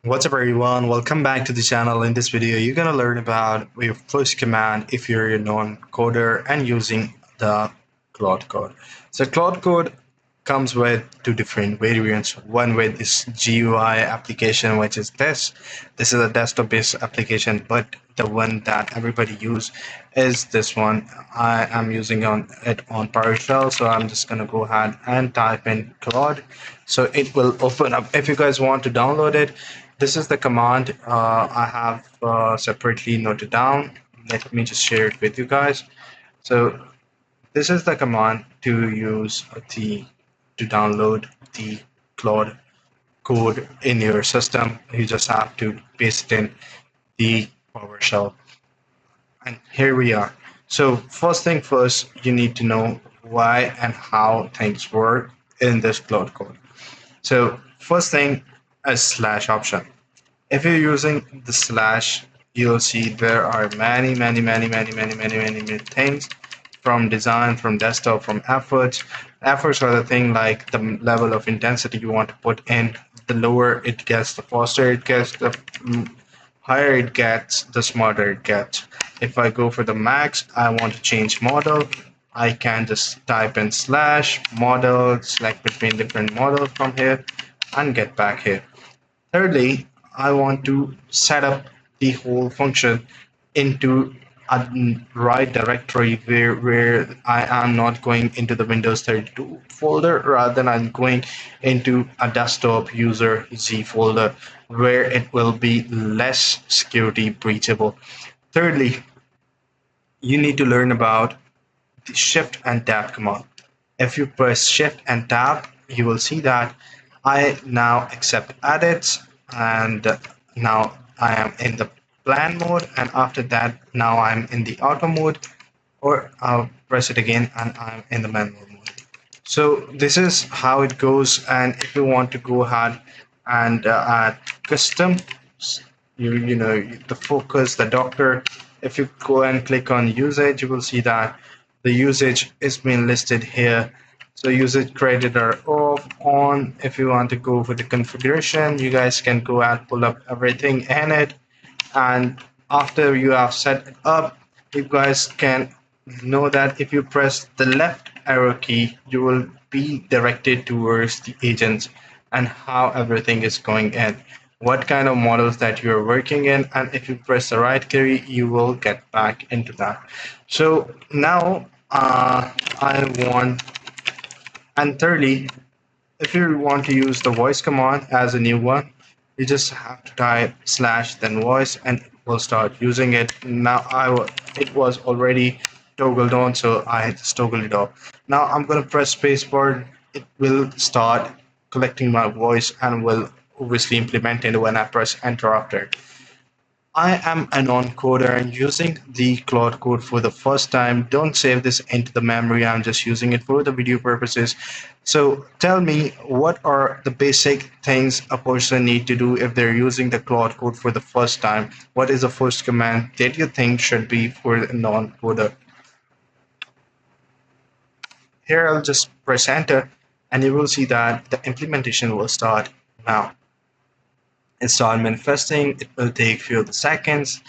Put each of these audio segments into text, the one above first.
What's up everyone, welcome back to the channel. In this video you're going to learn about your first command if you're a non-coder and using the Claude code. So Claude code comes with two different variants. One with this GUI application, which is this is a desktop based application, but the one that everybody use is this one. I am using it on PowerShell, so I'm just going to go ahead and type in Claude, so it will open up. If you guys want to download it, this is the command I have separately noted down. Let me just share it with you guys. So this is the command to use to download the Claude code in your system. You just have to paste it in the PowerShell. And here we are. So first thing first, you need to know why and how things work in this Claude code. So first thing is slash option. If you're using the slash, you'll see there are many things from design, from desktop, from efforts. Efforts are the thing like the level of intensity you want to put in. The lower it gets, the faster it gets, the higher it gets, the smarter it gets. If I go for the max, I want to change model. I can just type in slash model, select between different models from here, and get back here. Thirdly, I want to set up the whole function into a right directory where I am not going into the Windows 32 folder, rather than I'm going into a desktop user Z folder where it will be less security breachable. Thirdly, you need to learn about the shift and tab command. If you press shift and tab, you will see that I now accept edits, and now I am in the plan mode, and after that now I'm in the auto mode, or I'll press it again and I'm in the manual mode. So this is how it goes. And if you want to go ahead and add custom, you know, the focus, the doctor, if you go and click on usage, you will see that the usage is being listed here. So usage credit are off, on. If you want to go for the configuration, you guys can go and pull up everything in it. And after you have set it up, you guys can know that if you press the left arrow key, you will be directed towards the agents and how everything is going in, what kind of models that you're working in. And if you press the right key, you will get back into that. So now I want, and thirdly, if you want to use the voice command as a new one, you just have to type slash then voice and it will start using it. Now it was already toggled on, so I just toggled it off. Now I'm going to press spacebar. It will start collecting my voice and will obviously implement it when I press enter after. I am a non-coder and using the Claude code for the first time. Don't save this into the memory. I'm just using it for the video purposes. So tell me, what are the basic things a person need to do if they're using the Claude code for the first time? What is the first command that you think should be for a non-coder? Here I'll just press enter and you will see that the implementation will start now. Install manifesting, it will take few of the seconds.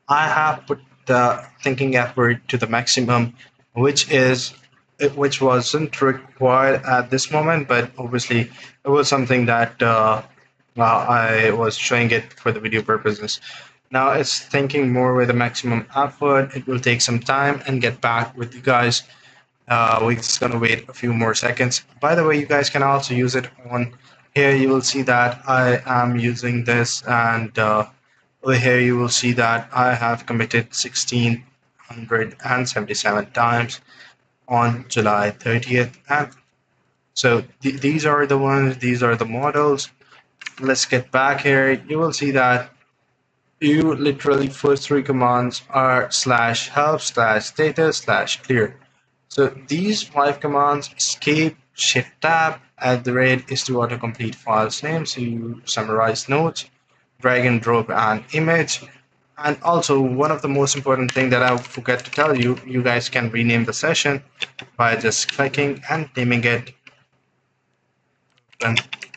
I have put the thinking effort to the maximum, which wasn't required at this moment, but obviously it was something that I was showing it for the video purposes. Now it's thinking more with the maximum effort. It will take some time and get back with you guys. We're just gonna wait a few more seconds. By the way, you guys can also use it on here. You will see that I am using this, and over here you will see that I have committed 1677 times on July 30th. And so these are the ones, these are the models. Let's get back here. You will see that you literally first three commands are slash help, slash status, slash clear. So these five commands, escape, shift tab, at the rate is to autocomplete files name, so you summarize notes, drag and drop an image. And also one of the most important thing that I forgot to tell you, you guys can rename the session by just clicking and naming it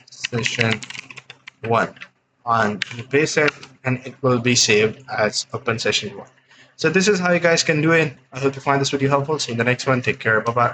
session 1. and you paste it, and it will be saved as open session 1. So this is how you guys can do it. I hope you find this video helpful. See you in the next one. Take care. Bye bye.